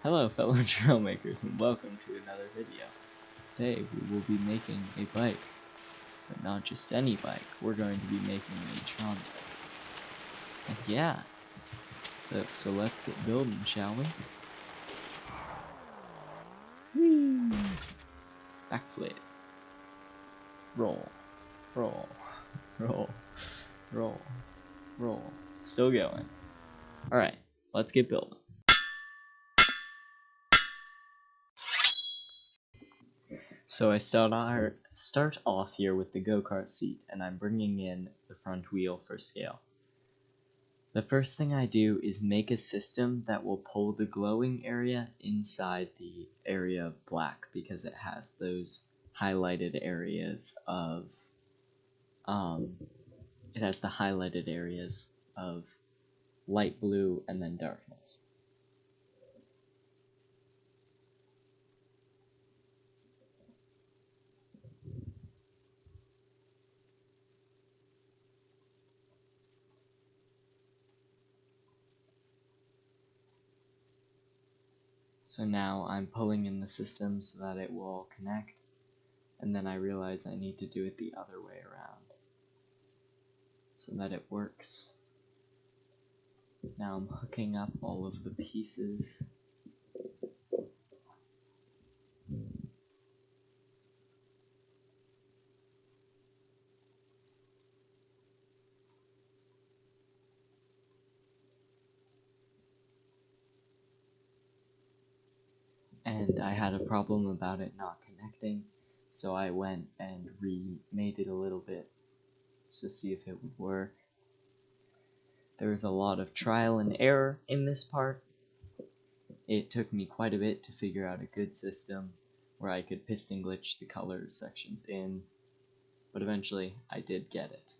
Hello fellow Trailmakers and welcome to another video. Today we will be making a bike, but not just any bike, we're going to be making a Tron bike. And yeah, so let's get building, shall we? Whee! Backflip. Roll, roll, roll, roll, roll. Still going. Alright, let's get building. So I start off here with the go-kart seat, and I'm bringing in the front wheel for scale. The first thing I do is make a system that will pull the glowing area inside the area of black, because it has those highlighted areas of, light blue and then darkness. So now I'm pulling in the system so that it will all connect, and then I realize I need to do it the other way around so that it works. Now I'm hooking up all of the pieces. And I had a problem about it not connecting, so I went and remade it a little bit to see if it would work. There was a lot of trial and error in this part. It took me quite a bit to figure out a good system where I could piston glitch the color sections in, but eventually I did get it.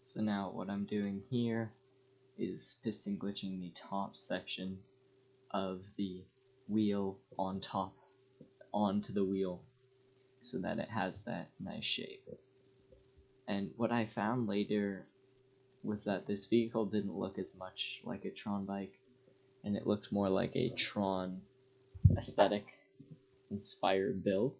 So now what I'm doing here is piston glitching the top section of the wheel on top onto the wheel so that it has that nice shape. And what I found later was that this vehicle didn't look as much like a Tron bike, and it looked more like a Tron aesthetic inspired build.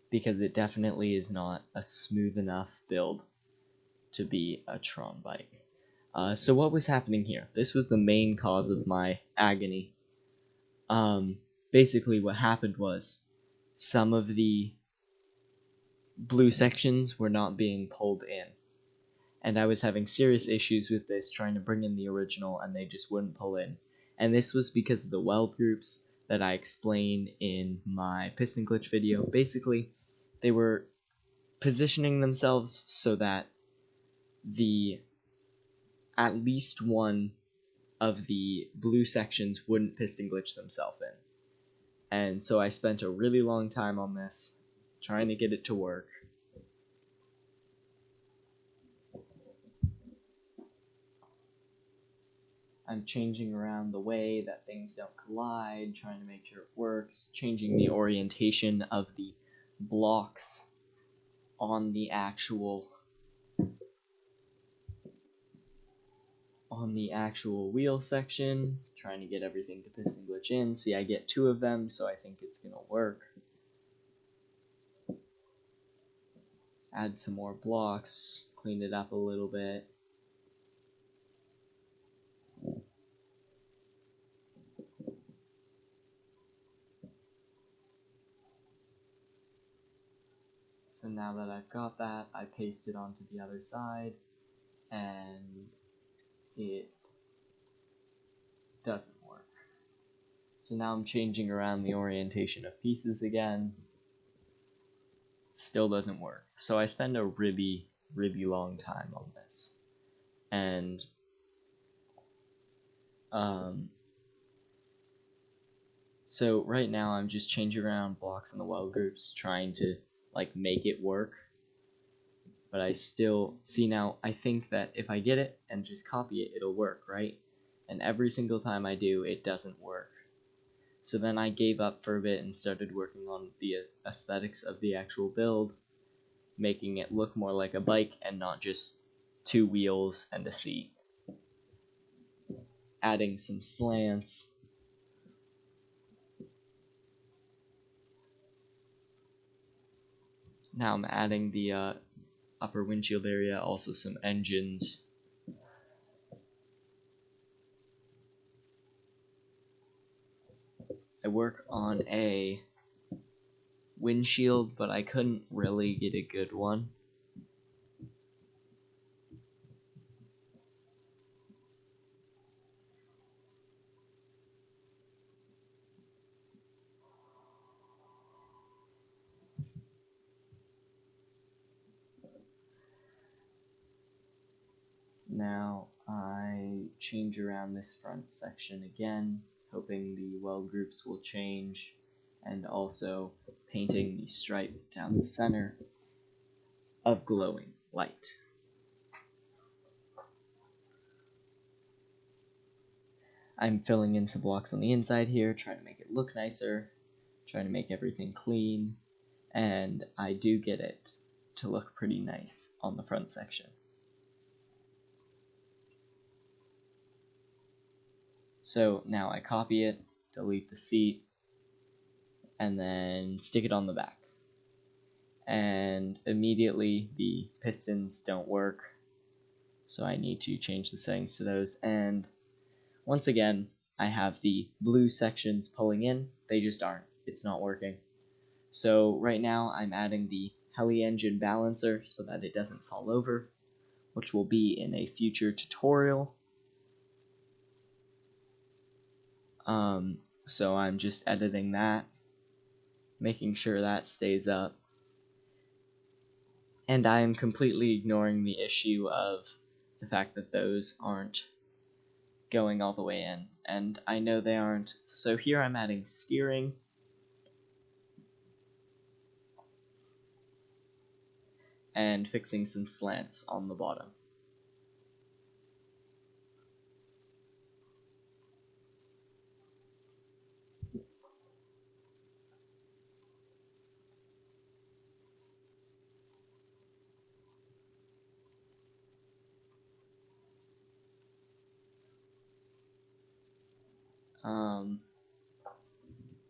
Because it definitely is not a smooth enough build to be a Tron bike. So what was happening here? This was the main cause of my agony. Basically what happened was some of the blue sections were not being pulled in, and I was having serious issues with this, trying to bring in the original, and they just wouldn't pull in. And this was because of the weld groups that I explained in my piston glitch video. Basically, they were positioning themselves so that at least one of the blue sections wouldn't piston glitch themselves in. And so I spent a really long time on this, trying to get it to work. I'm changing around the way that things don't collide, trying to make sure it works, changing the orientation of the blocks on the actual wheel section, trying to get everything to piston glitch in. See, I get 2 of them, so I think it's gonna work. Add some more blocks, clean it up a little bit. So now that I've got that, I paste it onto the other side, and it doesn't work. So now I'm changing around the orientation of pieces again. Still doesn't work. So I spend a really long time on this. And so right now I'm just changing around blocks in the weld groups, trying to make it work. But I still see now, I think that if I get it and just copy it, it'll work, right? And every single time I do, it doesn't work. So then I gave up for a bit and started working on the aesthetics of the actual build, making it look more like a bike and not just 2 wheels and a seat. Adding some slants. Now I'm adding the upper windshield area, also some engines. I work on a windshield, but I couldn't really get a good one. Now I change around this front section again, hoping the weld groups will change, and also painting the stripe down the center of glowing light. I'm filling in some blocks on the inside here, trying to make it look nicer, trying to make everything clean, and I do get it to look pretty nice on the front section. So now I copy it, delete the seat, and then stick it on the back. And immediately the pistons don't work, so I need to change the settings to those. And once again, I have the blue sections pulling in, they just aren't. It's not working. So right now I'm adding the heli engine balancer so that it doesn't fall over, which will be in a future tutorial. So I'm just editing that, making sure that stays up. And I am completely ignoring the issue of the fact that those aren't going all the way in, and I know they aren't. So here I'm adding steering, and fixing some slants on the bottom.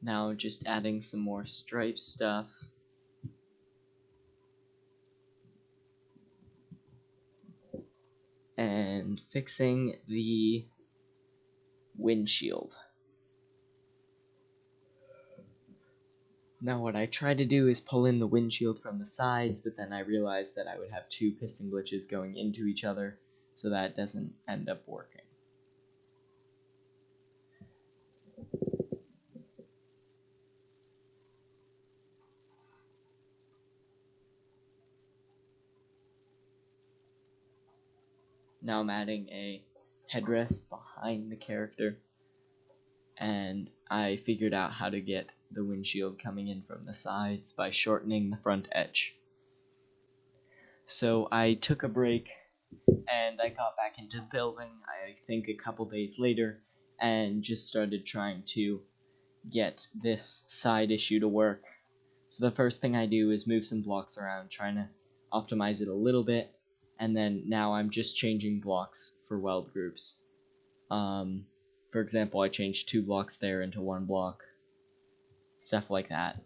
Now just adding some more stripe stuff. And fixing the windshield. Now what I try to do is pull in the windshield from the sides, but then I realized that I would have 2 piston glitches going into each other, so that doesn't end up working. Now I'm adding a headrest behind the character, and I figured out how to get the windshield coming in from the sides by shortening the front edge. So I took a break, and I got back into building, I think a couple days later, and just started trying to get this side issue to work. So the first thing I do is move some blocks around, trying to optimize it a little bit, and then now I'm just changing blocks for weld groups. For example, I changed 2 blocks there into 1 block, stuff like that.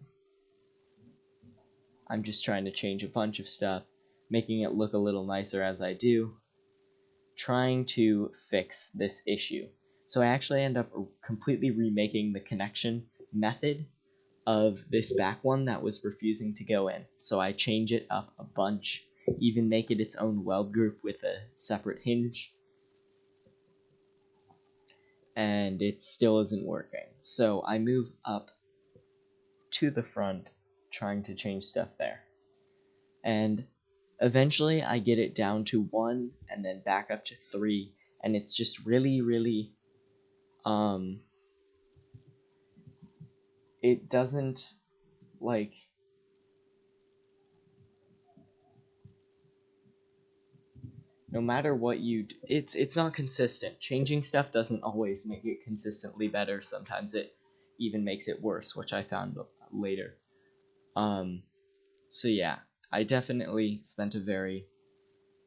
I'm just trying to change a bunch of stuff, making it look a little nicer as I do, trying to fix this issue. So I actually end up completely remaking the connection method of this back one that was refusing to go in. So I change it up a bunch, even make it its own weld group with a separate hinge, and it still isn't working. So I move up to the front, trying to change stuff there. And eventually I get it down to 1 and then back up to 3, and it's just really, it doesn't, like, no matter what you do, it's not consistent. Changing stuff doesn't always make it consistently better. Sometimes it even makes it worse, which I found later. So yeah, I definitely spent a very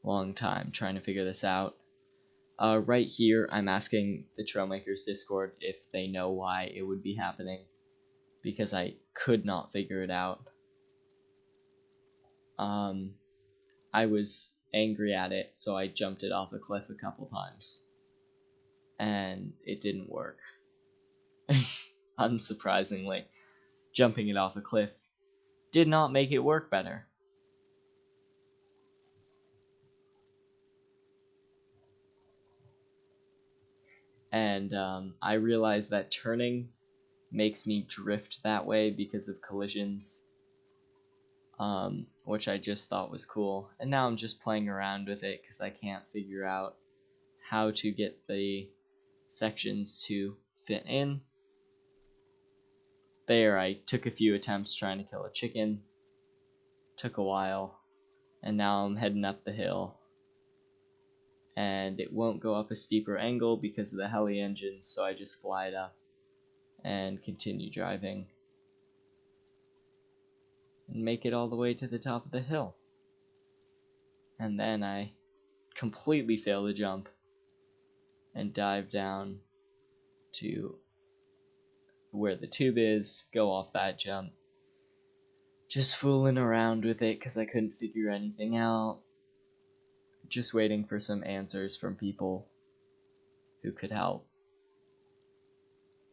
long time trying to figure this out. Right here, I'm asking the Trailmakers Discord if they know why it would be happening, because I could not figure it out. I was angry at it, so I jumped it off a cliff a couple times, and it didn't work. Unsurprisingly, jumping it off a cliff did not make it work better. And I realized that turning makes me drift that way because of collisions, which I just thought was cool. And now I'm just playing around with it because I can't figure out how to get the sections to fit in. There, I took a few attempts trying to kill a chicken. Took a while. And now I'm heading up the hill. And it won't go up a steeper angle because of the heli engine, so I just fly it up and continue driving and make it all the way to the top of the hill. And then I completely fail the jump and dive down to where the tube is, go off that jump. Just fooling around with it because I couldn't figure anything out. Just waiting for some answers from people who could help.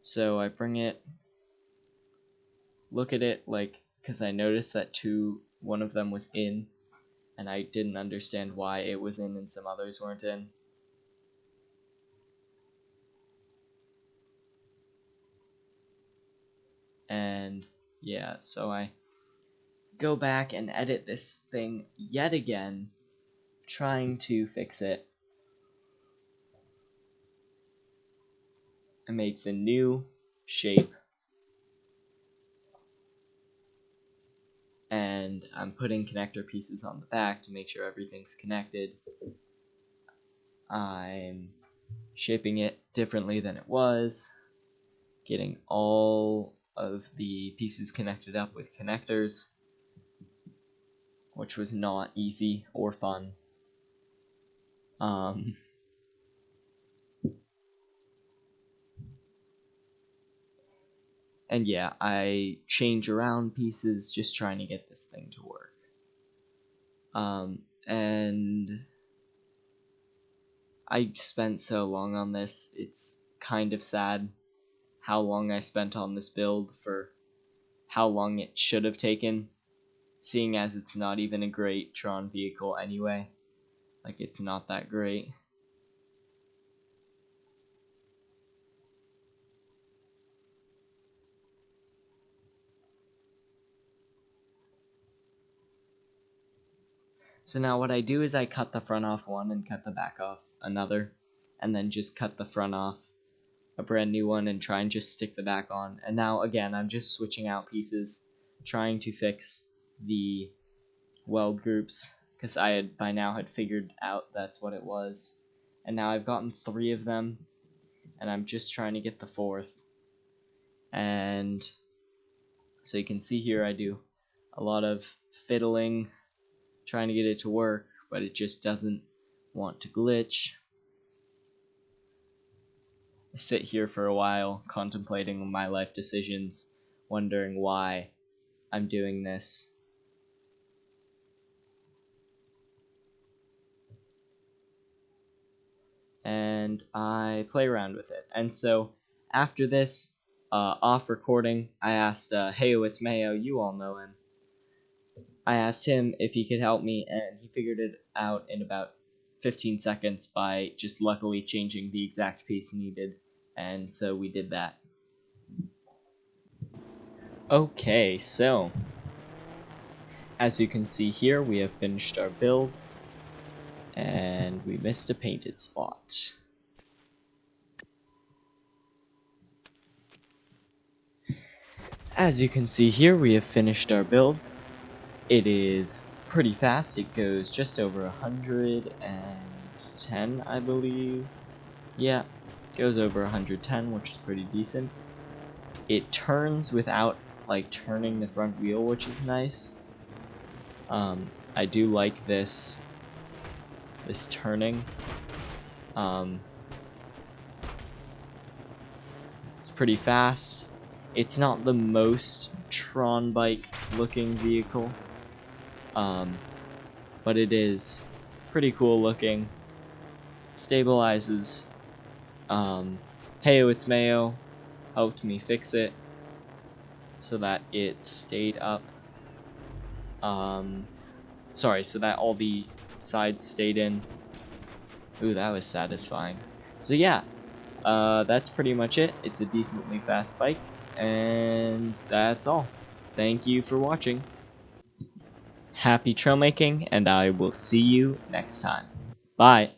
So I bring it, look at it, like, because I noticed that one of them was in, and I didn't understand why it was in and some others weren't in. And yeah, so I go back and edit this thing yet again, trying to fix it. I make the new shape, and I'm putting connector pieces on the back to make sure everything's connected. I'm shaping it differently than it was, getting all of the pieces connected up with connectors, which was not easy or fun. And yeah, I change around pieces just trying to get this thing to work. And I spent so long on this, it's kind of sad how long I spent on this build for how long it should have taken, seeing as it's not even a great Tron vehicle anyway. Like, it's not that great. So now what I do is I cut the front off one and cut the back off another, and then just cut the front off a brand new one and try and just stick the back on. And now again, I'm just switching out pieces, trying to fix the weld groups, because I had by now had figured out that's what it was. And now I've gotten 3 of them, and I'm just trying to get the 4th. And so you can see here I do a lot of fiddling, trying to get it to work, but it just doesn't want to glitch. I sit here for a while, contemplating my life decisions, wondering why I'm doing this. And I play around with it. And so after this, off recording, I asked Heyo, it's Mayo, you all know him. I asked him if he could help me, and he figured it out in about 15 seconds by just luckily changing the exact piece needed, and so we did that. Okay, so as you can see here, we have finished our build, and we missed a painted spot. As you can see here, we have finished our build. It is pretty fast. It goes just over 110, I believe. Yeah, goes over 110, which is pretty decent. it turns without like turning the front wheel, which is nice. I do like this turning. It's pretty fast. It's not the most Tron bike looking vehicle, but it is pretty cool looking. It stabilizes. Heyo, it's Mayo helped me fix it so that it stayed up. Sorry, so that all the sides stayed in. Ooh, that was satisfying. So yeah, that's pretty much it. It's a decently fast bike, and that's all. Thank you for watching. Happy trail making, and I will see you next time. Bye.